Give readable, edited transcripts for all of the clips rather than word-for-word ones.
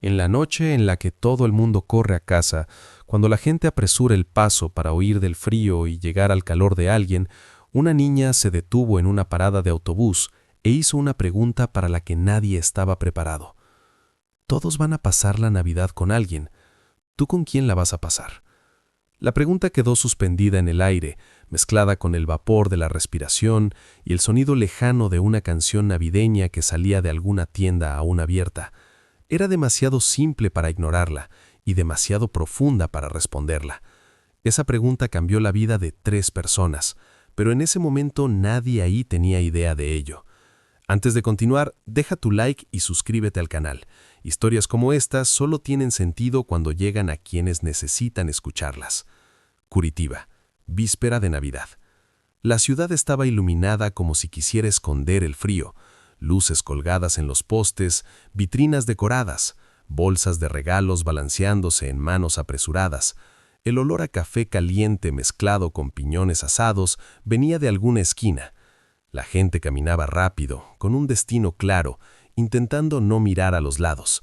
En la noche en la que todo el mundo corre a casa, cuando la gente apresura el paso para huir del frío y llegar al calor de alguien, una niña se detuvo en una parada de autobús e hizo una pregunta para la que nadie estaba preparado. Todos van a pasar la Navidad con alguien. ¿Tú con quién la vas a pasar? La pregunta quedó suspendida en el aire, mezclada con el vapor de la respiración y el sonido lejano de una canción navideña que salía de alguna tienda aún abierta. Era demasiado simple para ignorarla y demasiado profunda para responderla. Esa pregunta cambió la vida de 3 personas, pero en ese momento nadie ahí tenía idea de ello. Antes de continuar, deja tu like y suscríbete al canal. Historias como estas solo tienen sentido cuando llegan a quienes necesitan escucharlas. Curitiba, víspera de Navidad. La ciudad estaba iluminada como si quisiera esconder el frío. Luces colgadas en los postes, vitrinas decoradas, bolsas de regalos balanceándose en manos apresuradas. El olor a café caliente mezclado con piñones asados venía de alguna esquina. La gente caminaba rápido, con un destino claro, intentando no mirar a los lados,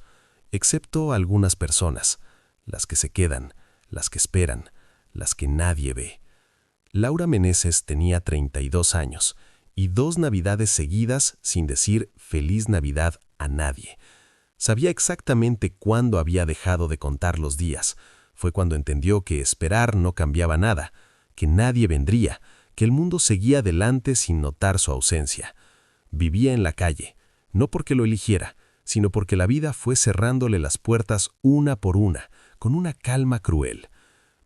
excepto algunas personas, las que se quedan, las que esperan, las que nadie ve. Laura Meneses tenía 32 años y 2 Navidades seguidas sin decir Feliz Navidad a nadie. Sabía exactamente cuándo había dejado de contar los días. Fue cuando entendió que esperar no cambiaba nada, que nadie vendría, que el mundo seguía adelante sin notar su ausencia. Vivía en la calle, no porque lo eligiera, sino porque la vida fue cerrándole las puertas una por una, con una calma cruel.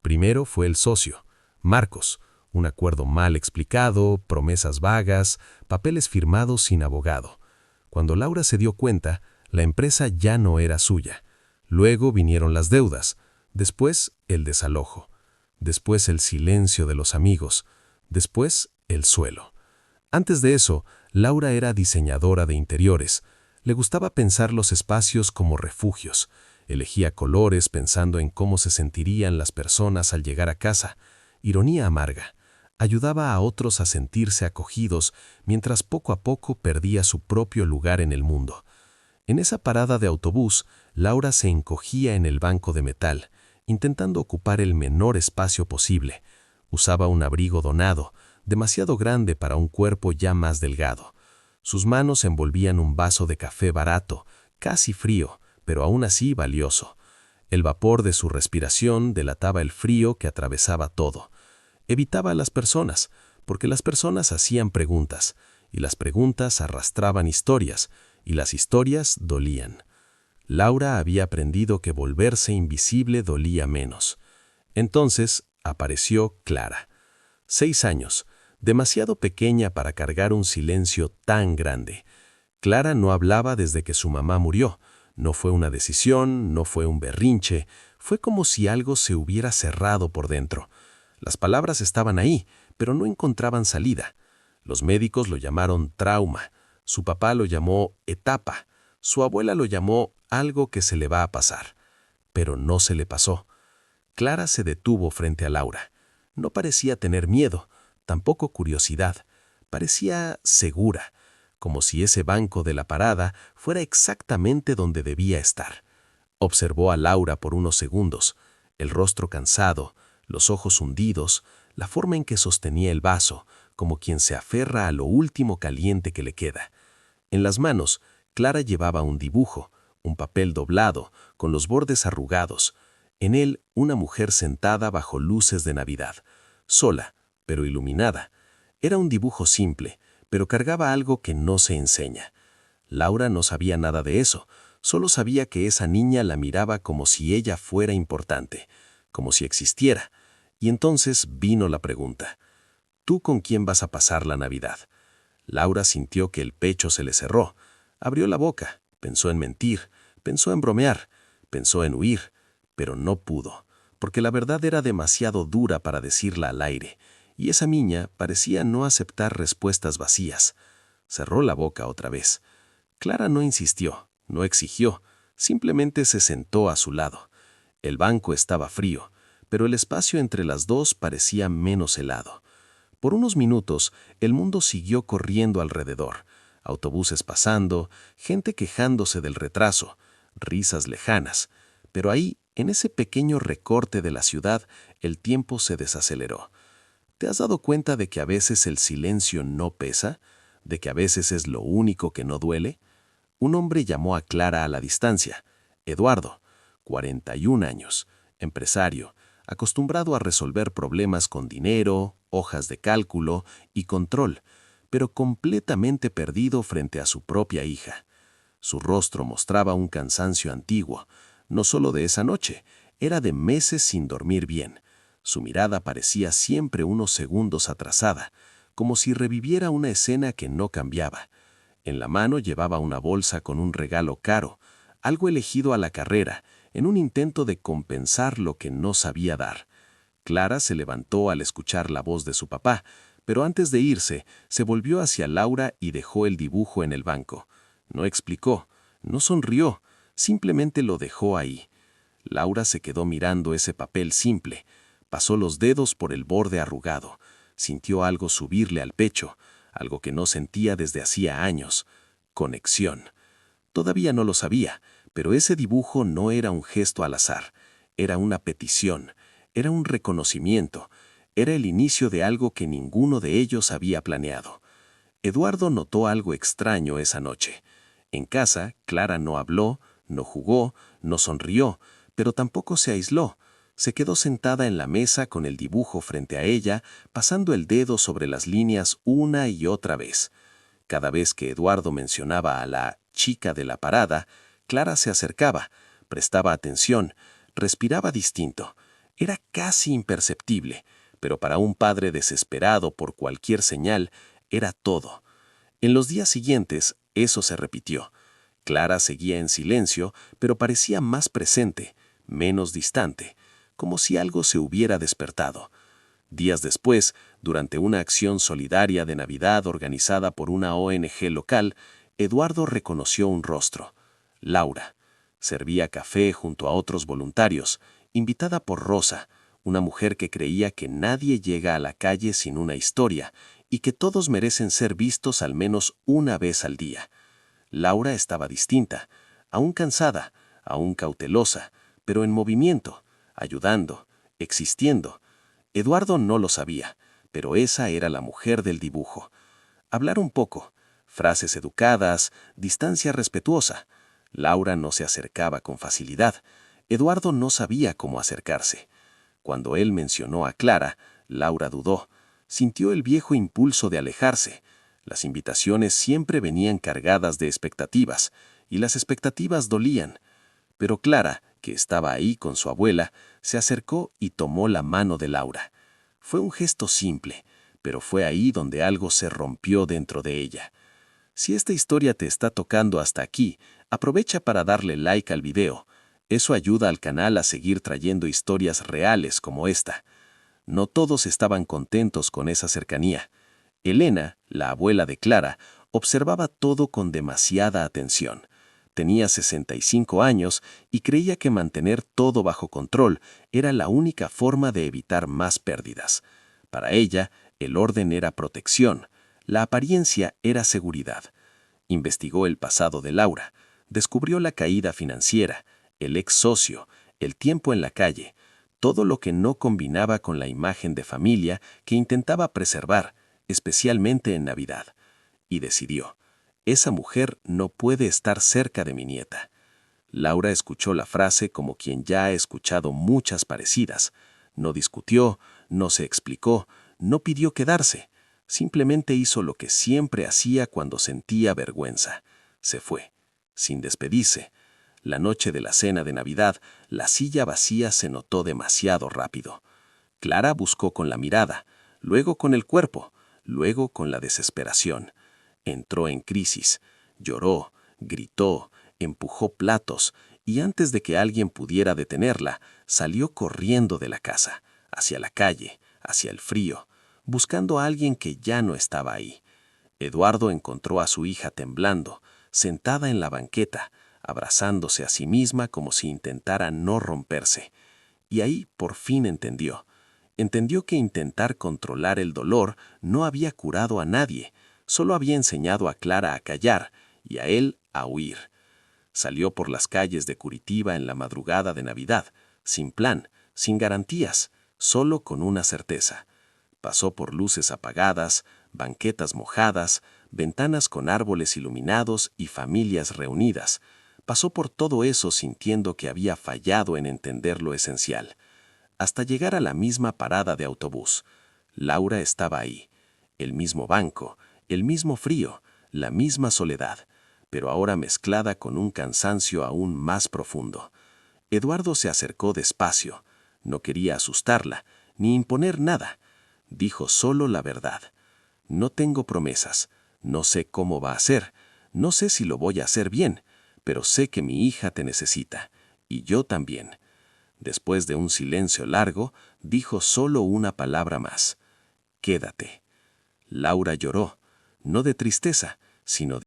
Primero fue el socio, Marcos, un acuerdo mal explicado, promesas vagas, papeles firmados sin abogado. Cuando Laura se dio cuenta, la empresa ya no era suya. Luego vinieron las deudas, después el desalojo, después el silencio de los amigos, después el suelo. Antes de eso, Laura era diseñadora de interiores. Le gustaba pensar los espacios como refugios. Elegía colores pensando en cómo se sentirían las personas al llegar a casa. Ironía amarga. Ayudaba a otros a sentirse acogidos mientras poco a poco perdía su propio lugar en el mundo. En esa parada de autobús, Laura se encogía en el banco de metal, intentando ocupar el menor espacio posible. Usaba un abrigo donado, demasiado grande para un cuerpo ya más delgado. Sus manos envolvían un vaso de café barato, casi frío, pero aún así valioso. El vapor de su respiración delataba el frío que atravesaba todo. Evitaba a las personas, porque las personas hacían preguntas, y las preguntas arrastraban historias, y las historias dolían. Laura había aprendido que volverse invisible dolía menos. Entonces apareció Clara. 6 años, demasiado pequeña para cargar un silencio tan grande. Clara no hablaba desde que su mamá murió. No fue una decisión, no fue un berrinche, fue como si algo se hubiera cerrado por dentro. Las palabras estaban ahí, pero no encontraban salida. Los médicos lo llamaron trauma, su papá lo llamó etapa, su abuela lo llamó algo que se le va a pasar. Pero no se le pasó. Clara se detuvo frente a Laura. No parecía tener miedo, tampoco curiosidad. Parecía segura, como si ese banco de la parada fuera exactamente donde debía estar. Observó a Laura por unos segundos, el rostro cansado, los ojos hundidos, la forma en que sostenía el vaso, como quien se aferra a lo último caliente que le queda. En las manos, Clara llevaba un dibujo, un papel doblado, con los bordes arrugados. En él, una mujer sentada bajo luces de Navidad, sola, pero iluminada. Era un dibujo simple, pero cargaba algo que no se enseña. Laura no sabía nada de eso, solo sabía que esa niña la miraba como si ella fuera importante, como si existiera. Y entonces vino la pregunta: ¿tú con quién vas a pasar la Navidad? Laura sintió que el pecho se le cerró. Abrió la boca, pensó en mentir, pensó en bromear, pensó en huir, pero no pudo, porque la verdad era demasiado dura para decirla al aire, y esa niña parecía no aceptar respuestas vacías. Cerró la boca otra vez. Clara no insistió, no exigió, simplemente se sentó a su lado. El banco estaba frío, pero el espacio entre las dos parecía menos helado. Por unos minutos, el mundo siguió corriendo alrededor. Autobuses pasando, gente quejándose del retraso, risas lejanas. Pero ahí, en ese pequeño recorte de la ciudad, el tiempo se desaceleró. ¿Te has dado cuenta de que a veces el silencio no pesa? ¿De que a veces es lo único que no duele? Un hombre llamó a Clara a la distancia. Eduardo, 41 años, empresario, acostumbrado a resolver problemas con dinero, hojas de cálculo y control, pero completamente perdido frente a su propia hija. Su rostro mostraba un cansancio antiguo, no solo de esa noche, era de meses sin dormir bien. Su mirada parecía siempre unos segundos atrasada, como si reviviera una escena que no cambiaba. En la mano llevaba una bolsa con un regalo caro, algo elegido a la carrera, en un intento de compensar lo que no sabía dar. Clara se levantó al escuchar la voz de su papá, pero antes de irse, se volvió hacia Laura y dejó el dibujo en el banco. No explicó, no sonrió, simplemente lo dejó ahí. Laura se quedó mirando ese papel simple, pasó los dedos por el borde arrugado, sintió algo subirle al pecho, algo que no sentía desde hacía años. Conexión. Todavía no lo sabía, pero ese dibujo no era un gesto al azar, era una petición, era un reconocimiento, era el inicio de algo que ninguno de ellos había planeado. Eduardo notó algo extraño esa noche. En casa, Clara no habló, no jugó, no sonrió, pero tampoco se aisló. Se quedó sentada en la mesa con el dibujo frente a ella, pasando el dedo sobre las líneas una y otra vez. Cada vez que Eduardo mencionaba a la chica de la parada, Clara se acercaba, prestaba atención, respiraba distinto. Era casi imperceptible, pero para un padre desesperado por cualquier señal, era todo. En los días siguientes, eso se repitió. Clara seguía en silencio, pero parecía más presente, menos distante, como si algo se hubiera despertado. Días después, durante una acción solidaria de Navidad organizada por una ONG local, Eduardo reconoció un rostro. Laura. Servía café junto a otros voluntarios, invitada por Rosa, una mujer que creía que nadie llega a la calle sin una historia y que todos merecen ser vistos al menos una vez al día. Laura estaba distinta, aún cansada, aún cautelosa, pero en movimiento, ayudando, existiendo. Eduardo no lo sabía, pero esa era la mujer del dibujo. Hablar un poco, frases educadas, distancia respetuosa. Laura no se acercaba con facilidad. Eduardo no sabía cómo acercarse. Cuando él mencionó a Clara, Laura dudó. Sintió el viejo impulso de alejarse. Las invitaciones siempre venían cargadas de expectativas, y las expectativas dolían. Pero Clara, que estaba ahí con su abuela, se acercó y tomó la mano de Laura. Fue un gesto simple, pero fue ahí donde algo se rompió dentro de ella. Si esta historia te está tocando hasta aquí, aprovecha para darle like al video. Eso ayuda al canal a seguir trayendo historias reales como esta. No todos estaban contentos con esa cercanía. Elena, la abuela de Clara, observaba todo con demasiada atención. Tenía 65 años y creía que mantener todo bajo control era la única forma de evitar más pérdidas. Para ella, el orden era protección, la apariencia era seguridad. Investigó el pasado de Laura, descubrió la caída financiera, el ex socio, el tiempo en la calle, todo lo que no combinaba con la imagen de familia que intentaba preservar, especialmente en Navidad. Y decidió: esa mujer no puede estar cerca de mi nieta. Laura escuchó la frase como quien ya ha escuchado muchas parecidas. No discutió, no se explicó, no pidió quedarse. Simplemente hizo lo que siempre hacía cuando sentía vergüenza. Se fue, sin despedirse. La noche de la cena de Navidad, la silla vacía se notó demasiado rápido. Clara buscó con la mirada, luego con el cuerpo, luego con la desesperación. Entró en crisis, lloró, gritó, empujó platos, y antes de que alguien pudiera detenerla, salió corriendo de la casa, hacia la calle, hacia el frío, buscando a alguien que ya no estaba ahí. Eduardo encontró a su hija temblando, sentada en la banqueta, abrazándose a sí misma como si intentara no romperse. Y ahí por fin entendió. Entendió que intentar controlar el dolor no había curado a nadie, solo había enseñado a Clara a callar y a él a huir. Salió por las calles de Curitiba en la madrugada de Navidad, sin plan, sin garantías, solo con una certeza. Pasó por luces apagadas, banquetas mojadas, ventanas con árboles iluminados y familias reunidas. Pasó por todo eso sintiendo que había fallado en entender lo esencial. Hasta llegar a la misma parada de autobús. Laura estaba ahí. El mismo banco, el mismo frío, la misma soledad, pero ahora mezclada con un cansancio aún más profundo. Eduardo se acercó despacio. No quería asustarla, ni imponer nada. Dijo solo la verdad. No tengo promesas, no sé cómo va a ser, no sé si lo voy a hacer bien, pero sé que mi hija te necesita, y yo también. Después de un silencio largo, dijo solo una palabra más. Quédate. Laura lloró, no de tristeza, sino